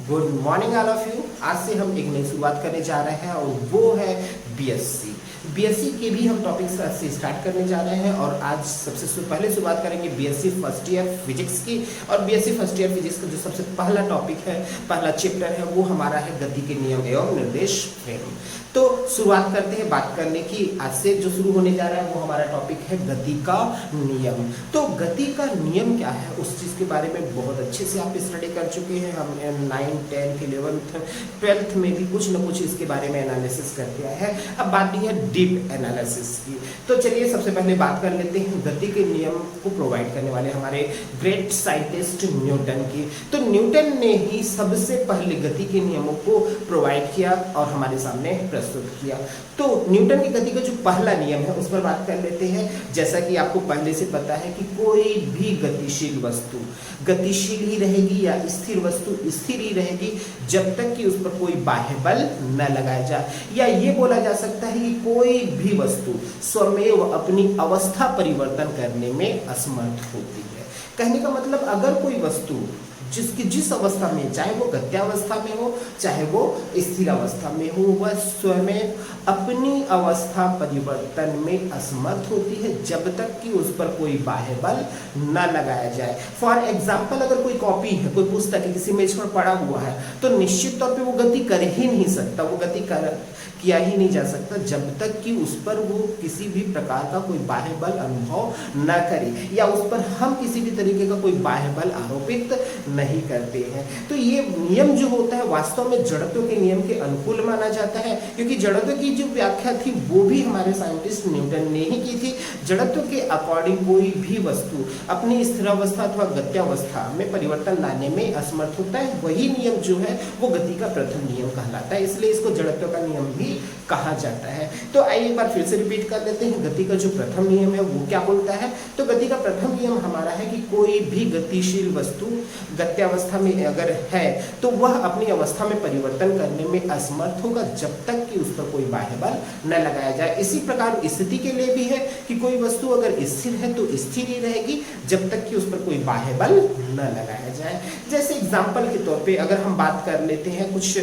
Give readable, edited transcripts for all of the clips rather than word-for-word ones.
Good morning all of you. आज से हम एक नई शुरुआत करने जा रहे हैं और वो है बीएससी के भी हम टॉपिक्स आज से स्टार्ट करने जा रहे हैं। और आज सबसे पहले शुरुआत करेंगे बीएससी फर्स्ट ईयर फिजिक्स की। और बीएससी फर्स्ट ईयर फिजिक्स का जो सबसे पहला टॉपिक है, पहला चैप्टर है, वो हमारा है गति के नियम एवं निर्देश फ्रेम। तो शुरुआत करते हैं बात करने की। आज से जो शुरू होने जा रहा है वो हमारा टॉपिक है गति का नियम। तो गति का नियम क्या है उस चीज़ के बारे में बहुत अच्छे से आप स्टडी कर चुके हैं। हम 9, 10, 11th, 12th में भी कुछ न कुछ इसके बारे में एनालिसिस करके आए हैं। अब बात नहीं है डीप एनालिसिस की। तो चलिए सबसे पहले बात कर लेते हैं गति के नियम को प्रोवाइड करने वाले हमारे ग्रेट साइंटिस्ट न्यूटन की। तो न्यूटन ने ही सबसे पहले गति के नियमों को प्रोवाइड किया और हमारे सामने प्रस्तुत किया। तो न्यूटन की गति का जो पहला नियम है उस पर बात कर लेते हैं। जैसा कि आपको पहले से पता है कि कोई भी गतिशील वस्तु गतिशील ही रहेगी या स्थिर वस्तु स्थिर ही रहेगी जब तक कि उस पर कोई बाह्य बल न लगाया जाए। या ये बोला जा सकता है कि कोई भी वस्तु स्वमेव अपनी अवस्था परिवर्तन करने में असमर्थ होती है। कहने का मतलब अगर कोई वस्तु जिस अवस्था में, चाहे वो गत्यावस्था में हो चाहे वो स्थिर अवस्था में हो, वह स्वयं अपनी अवस्था परिवर्तन में असमर्थ होती है जब तक कि उस पर कोई बाह्य बल न लगाया जाए। फॉर एग्जाम्पल, अगर कोई कॉपी है, कोई पुस्तक है, किसी मेज पर पड़ा हुआ है, तो निश्चित तौर पे वो गति कर ही नहीं सकता, वो गति किया ही नहीं जा सकता जब तक कि उस पर वो किसी भी प्रकार का कोई बाह्य बल अनुभव न करे या उस पर हम किसी भी तरीके का कोई बाह्य बल आरोपित नहीं करते हैं। तो ये नियम जो होता है वास्तव में जड़त्व के नियम के अनुकूल माना जाता है, क्योंकि जड़त्व की जो व्याख्या थी वो भी हमारे साइंटिस्ट न्यूटन ने ही की थी। जड़त्व के अकॉर्डिंग कोई भी वस्तु अपनी स्थिरावस्था अथवा गत्यावस्था में परिवर्तन लाने में असमर्थ होता है, वही नियम जो है वो गति का प्रथम नियम कहलाता है। इसलिए इसको जड़त्व का नियम भी कहा जाता है। तो आइए एक बार फिर से रिपीट कर लेते हैं, गति का जो प्रथम नियम है वो क्या बोलता है। तो गति का प्रथम नियम हमारा है कि कोई भी गतिशील वस्तु गत्यावस्था में अगर है तो वह अपनी अवस्था में परिवर्तन करने में असमर्थ होगा जब तक कि उस पर कोई बाह्य बल न लगाया जाए। इसी प्रकार स्थिति के लिए भी है कि कोई वस्तु अगर स्थिर है तो स्थिर ही रहेगी जब तक कि उस पर कोई बाह्य बल न लगाया जाए। जैसे एग्जाम्पल के तौर पे अगर हम बात कर लेते हैं कुछ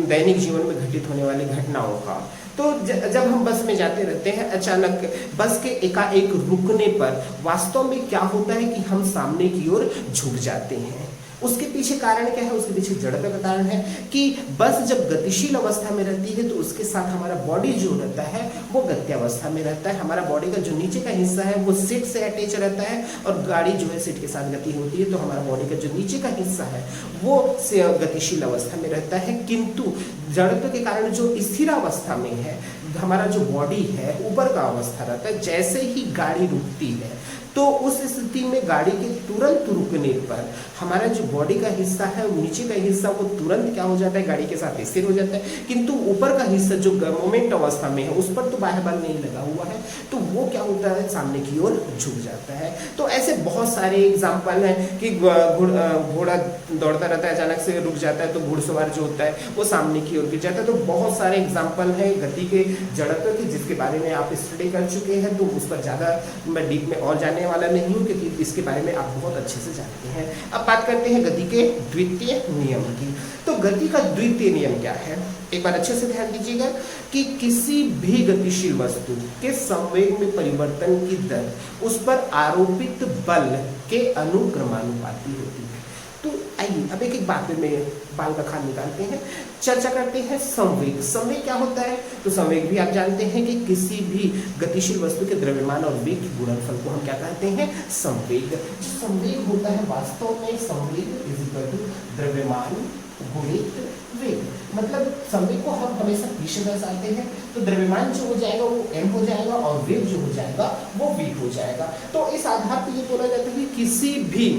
दैनिक जीवन में घटित होने वाली घटनाओं का, तो जब हम बस में जाते रहते हैं, अचानक बस के एकाएक रुकने पर वास्तव में क्या होता है कि हम सामने की ओर झुक जाते हैं। उसके पीछे कारण क्या है? उसके पीछे जड़त्व का कारण है कि बस जब गतिशील अवस्था में रहती है तो उसके साथ हमारा बॉडी जो रहता है वो गत्यावस्था में रहता है। हमारा बॉडी का जो नीचे का हिस्सा है वो सीट से अटैच रहता है और गाड़ी जो है सीट के साथ गति होती है, तो हमारा बॉडी का जो नीचे का हिस्सा है वो गतिशील अवस्था में रहता है। किंतु जड़त्व के कारण जो स्थिर अवस्था में है हमारा जो बॉडी है ऊपर का अवस्था रहता है। जैसे ही गाड़ी रुकती है तो उस स्थिति में गाड़ी के तुरंत रुकने पर हमारा जो बॉडी का हिस्सा है नीचे का हिस्सा वो तुरंत क्या हो जाता है, गाड़ी के साथ स्थिर हो जाता है। किंतु ऊपर का हिस्सा जो मोमेंट अवस्था में है उस पर तो बाह्य बल नहीं लगा हुआ है, तो वो क्या होता है, सामने की ओर झुक जाता है। तो ऐसे बहुत सारे एग्जाम्पल हैं कि घोड़ा दौड़ता रहता है, अचानक से रुक जाता है तो घुड़सवार जो होता है वो सामने की ओर गिर जाता है। तो बहुत सारे एग्जाम्पल हैं गति के जड़त्व के जिसके बारे में आप स्टडी कर चुके हैं, तो उस पर ज़्यादा मैं डीप में और जाने वाला नहीं हूँ क्योंकि इसके बारे में आप बहुत अच्छे से जानते हैं। अब बात करते हैं गति के द्वितीय नियम की। तो गति का द्वितीय नियम क्या है, एक बार अच्छे से ध्यान दीजिएगा कि किसी भी गतिशील वस्तु के संवेग में परिवर्तन की दर उस पर आरोपित बल के अनुक्रमानुपाती होती है। तो आइए अब एक बात में बाल का खान निकालते हैं, चर्चा करते हैं संवेग। संवेग क्या होता है? तो संवेग भी आप जानते हैं कि किसी भी गतिशील वस्तु के द्रव्यमान और वेग के गुणनफल को हम क्या कहते हैं, संवेग। जो संवेग होता है वास्तव में संवेग इज इक्वल टू द्रव्यमान गुणित वेग। मतलब संवेग को हम हमेशा p से दर्शाते हैं, तो द्रव्यमान जो हो जाएगा वो m हो जाएगा और वेग जो हो जाएगा वो v हो जाएगा। तो इस आधार पर ये बोला जाता है कि किसी भी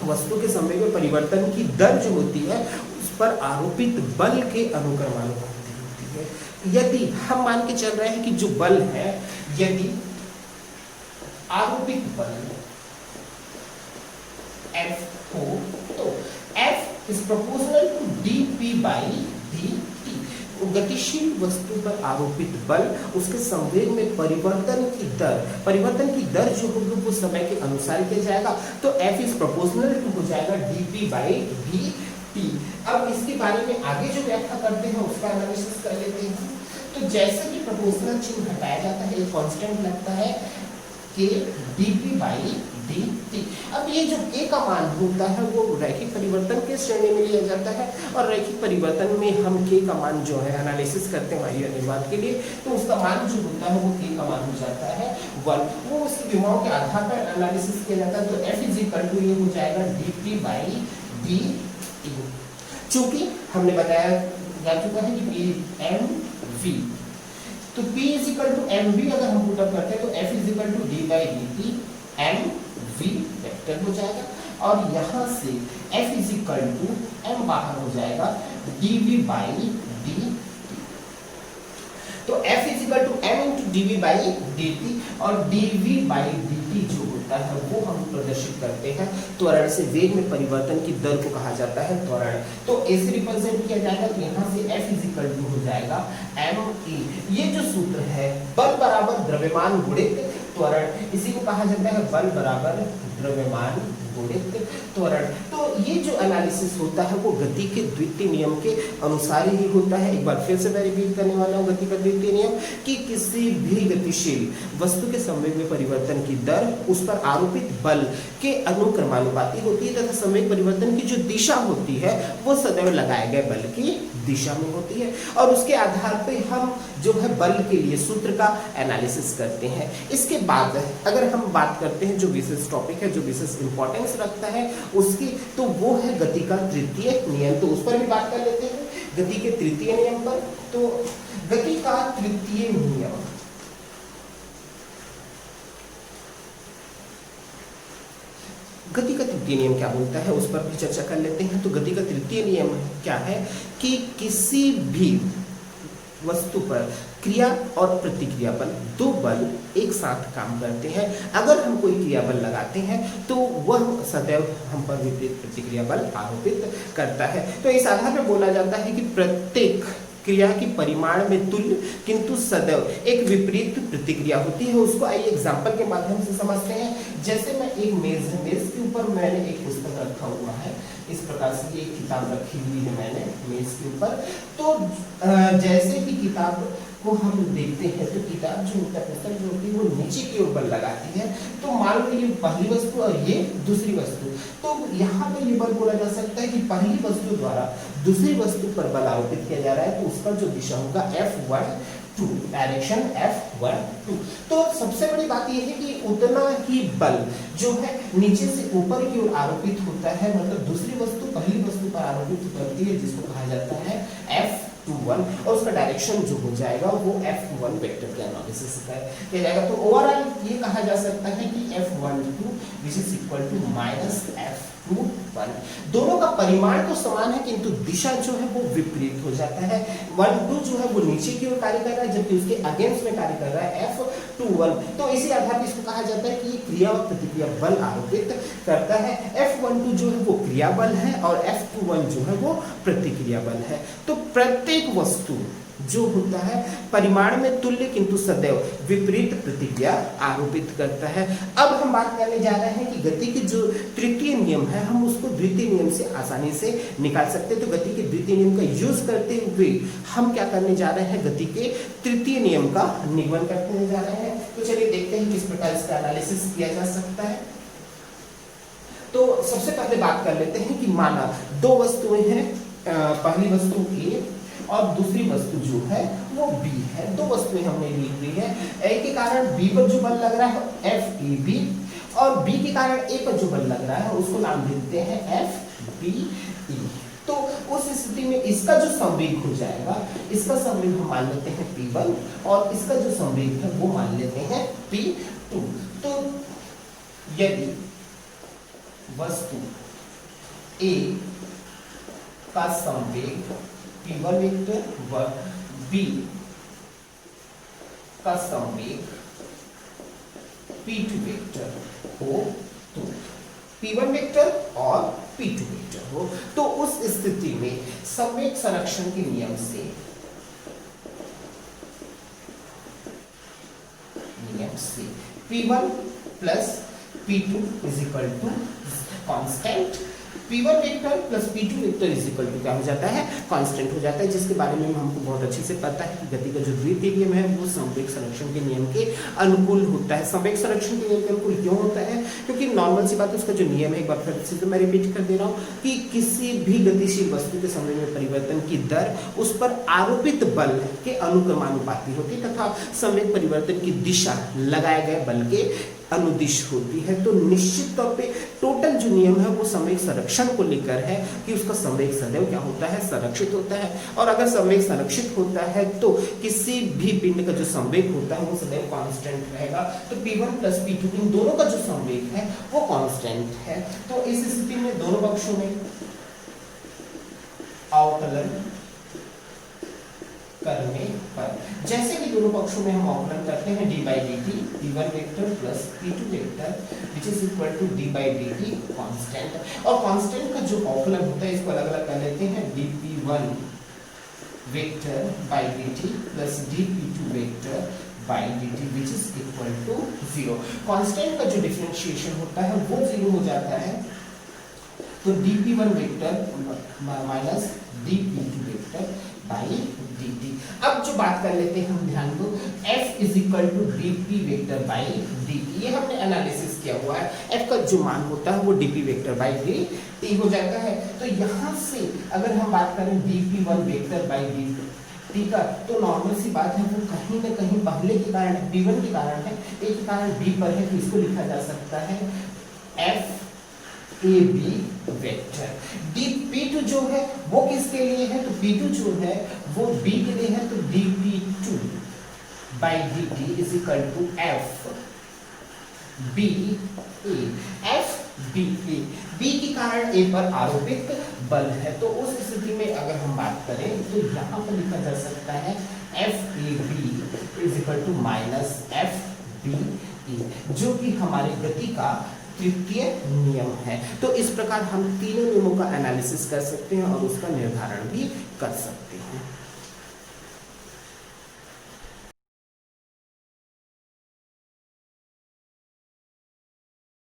वस्तु के संवेग में परिवर्तन की दर जो होती है उस पर आरोपित बल के अनुक्रमानुपाती होती है। यदि हम मान के चल रहे हैं कि जो बल है, यदि आरोपित बल F हो तो F is proportional to dp by dt। गतिशील वस्तु पर आरोपित बल उसके संवेग में परिवर्तन की दर जो होगी वो समय के अनुसार किया जाएगा। तो F इज प्रोपोर्शनल टू हो जाएगा dp बाई dt। टी। अब इसके बारे में आगे जो व्याख्या करते हैं उसका एनालिसिस कर लेते हैं। तो जैसे कि प्रोपोर्शनल चिन्ह हटाया जाता है, एक कांस्टेंट लगता है के dp बाई dt। अब ये जो k का मान होता है वो रैखिक परिवर्तन के श्रेणी में लिया जाता है, और रैखिक परिवर्तन में हम k का मान जो है एनालिसिस करते हैं वायु निर्वात के लिए, तो उसका मान जो होता है वो k का मान हो जाता है 1। वो उसकी विमाओं के आधार पर एनालिसिस किया जाता है। तो f इज इक्वल टू ये हो जाएगा dp बाई dt। चूंकि हमने बताया जा चुका है कि mv, तो P is equal to mv अगर हम पुट अप करते हैं तो F is equal to d by dt mv vector हो जाएगा, और यहाँ से F is equal to m बाहर हो जाएगा dv बाई dt। तो F is equal to m into dv by dt, और dv बाई dt जो होता है वो हम प्रदर्शित करते हैं त्वरण से। वेग में परिवर्तन की दर को कहा जाता है त्वरण। तो ऐसे रिप्रेजेंट किया जाएगा, तो यहाँ से F इज इक्वल टू हो जाएगा me। ये जो सूत्र है बल बराबर द्रव्यमान गुणित त्वरण, इसी को कहा जाता है बल बराबर द्रव्यमान गुणित त्वरण। तो ये जो एनालिसिस होता है वो गति के द्वितीय नियम के अनुसार ही होता है। एक बार फिर से मैं रिपीट करने वाला हूँ गति का द्वितीय नियम, कि किसी भी गतिशील वस्तु के संवेग में परिवर्तन की दर उस पर आरोपित बल के अनुक्रमानुपाती होती है, तथा संवेग परिवर्तन की जो दिशा होती है वो सदैव लगाए गए बल की दिशा में होती है, और उसके आधार पे हम जो है बल के लिए सूत्र का एनालिसिस करते हैं। इसके बाद अगर हम बात करते हैं जो विशेष टॉपिक है, जो विशेष इंपॉर्टेंस रखता है उसकी, तो वो है गति का तृतीय नियम। तो उस पर भी बात कर लेते हैं गति के तृतीय नियम पर। तो गति का तृतीय नियम, गति का तृतीय नियम क्या बोलता है उस पर भी चर्चा कर लेते हैं। तो गति का तृतीय नियम क्या है कि किसी भी वस्तु पर क्रिया और प्रतिक्रिया बल, दो बल एक साथ काम करते हैं। अगर हम कोई क्रिया बल लगाते हैं तो वह सदैव हम पर विपरीत प्रतिक्रिया बल आरोपित करता है। तो इस आधार पर बोला जाता है कि प्रत्येक क्रिया की परिमाण में तुल्य किंतु सदैव एक विपरीत प्रतिक्रिया होती है। उसको आइए एग्जाम्पल के माध्यम से समझते हैं। जैसे मैं एक मेज है, मेज के ऊपर मैंने एक पुस्तक रखा हुआ है, इस प्रकार से एक किताब रखी हुई है मैंने मेज के ऊपर। तो जैसे कि किताब को हम देखते हैं तो किताब जो होता है, पुस्तक जो होती है वो नीचे की ओर बल लगाती है। तो मान लो ये पहली वस्तु और ये दूसरी वस्तु, तो यहाँ पे ये बल बोला जा सकता है कि पहली वस्तु द्वारा दूसरी वस्तु पर बल आरोपित किया जा रहा है, तो उसका जो दिशा होगा F12, डायरेक्शन F12। तो सबसे बड़ी बात यह है कि उतना ही बल जो है नीचे से ऊपर की ओर आरोपित होता है, मतलब दूसरी वस्तु पहली वस्तु पर आरोपित करती है, जिसको कहा जाता है F21, और उसका डायरेक्शन जो हो जाएगा वो F1 वेक्टर के एनालिसिस से किया जाएगा। तो ओवरऑल ये कहा जा सकता है कि F12 which is equal to minus F21, दोनों का परिमाण तो समान है किंतु दिशा जो है वो विपरीत हो जाता है। 12 जो है वो नीचे की ओर कार्य कर रहा है, जबकि उसके अगेंस्ट में कार्य कर रहा है F21। तो इसी आधार पर इसको कहा जाता है कि ये क्रिया और प्रतिक्रिया बल आरोपित करता है। F12 जो है वो क्रिया बल है और F21 जो है वो प्रतिक्रिया बल है। तो प्रत्येक वस्तु जो होता है परिमाण में तुल्य किंतु सदैव विपरीत प्रतिक्रिया आरोपित करता है। अब हम बात करने जा रहे हैं कि गति के जो तृतीय नियम है हम उसको द्वितीय नियम से आसानी से निकाल सकते हैं। तो गति के द्वितीय नियम का यूज करते हुए हम क्या करने जा रहे हैं, गति के तृतीय नियम का निगमन करने जा रहे हैं। तो चलिए देखते हैं किस प्रकार इसका एनालिसिस किया जा सकता है। तो सबसे पहले बात कर लेते हैं कि माना दो वस्तुएं हैं, पहली वस्तु A और दूसरी वस्तु जो है वो B है। दो वस्तुएं हमने ली हुई है। A के कारण B पर जो बल लग रहा है FAB, और B के कारण A पर जो बल लग रहा है उसको नाम देते हैं FBE। तो उस स्थिति में इसका जो संवेग हो जाएगा, इसका संवेग हम मान लेते हैं P1 और इसका जो संवेग है वो मान लेते हैं P2। तो यदि वस्तु A का संवेग P1 वेक्टर व B का संवेग P2 वेक्टर हो, तो P1 वेक्टर और P2 वेक्टर हो, तो उस स्थिति में संवेग संरक्षण के नियम से P1 plus P2 is equal to constant P1 vector plus P2 vector is equal to क्या हो जाता है, कांस्टेंट हो जाता है, जिसके बारे में हमको बहुत अच्छे से पता है कि गति का जो द्वितीय नियम है वो संवेग संरक्षण के नियम के अनुकूल होता है। संवेग संरक्षण के नियम के अनुकूल क्यों होता है, क्योंकि नॉर्मल सी बात है, उसका जो नियम है एक बार फिर से तो मैं रिपीट कर दे रहा हूँ कि किसी भी गतिशील वस्तु के संवेग में परिवर्तन की दर उस पर आरोपित बल के अनुक्रमानुपाती होती है तथा संवेग परिवर्तन की दिशा लगाए गए बल के अनुदिश होती है। तो निश्चित तौर पे टोटल जो नियम है वो संवेग संरक्षण को लेकर है कि उसका संवेग सदैव क्या होता है, संरक्षित होता है। और अगर संवेग संरक्षित होता है तो किसी भी पिंड का जो संवेग होता है वो सदैव कांस्टेंट रहेगा। तो P1 प्लस P2 इन दोनों का जो संवेग है वो कांस्टेंट है। तो इस स्थिति में दोनों पक्षों में अवकलन करने पर, जैसे कि दोनों पक्षों में हम अवकलन करते हैं d by dt, P1 vector plus P2 vector which is equal to d by dt constant. और कांस्टेंट का जो अवकलन होता है इसको अलग अलग कर लेते हैं, dP1 vector by dt plus dP2 vector by dt which is equal to 0। Constant का जो डिफरेंशिएशन होता है वो 0 हो जाता है। तो dP1 vector minus dP2 vector by dt। अब जो बात कर लेते हैं हम, ध्यान दो, f is equal to dp vector by dt, ये हमने एनालिसिस किया हुआ है। f का जो मान होता है वो dp वेक्टर बाई dt हो जाता है। तो यहाँ से अगर हम बात करें dp1 वेक्टर बाई dt का, तो नॉर्मल सी बात है वो कहीं ना कहीं पहले के कारण p1 के कारण है, a के कारण b पर है, तो इसको लिखा जा सकता है f A B vector. dp2 जो है वो किसके लिए है, तो p2 जो है वो b के लिए है, तो dp2 by dt is equal to f b a, f b a, b के कारण a पर आरोपित बल है। तो उस स्थिति में अगर हम बात करें तो यहाँ पर लिखा जा सकता है f a b is equal to minus f b a, जो कि हमारे गति का तृतीय नियम है। तो इस प्रकार हम तीनों नियमों का एनालिसिस कर सकते हैं और उसका निर्धारण भी कर सकते हैं।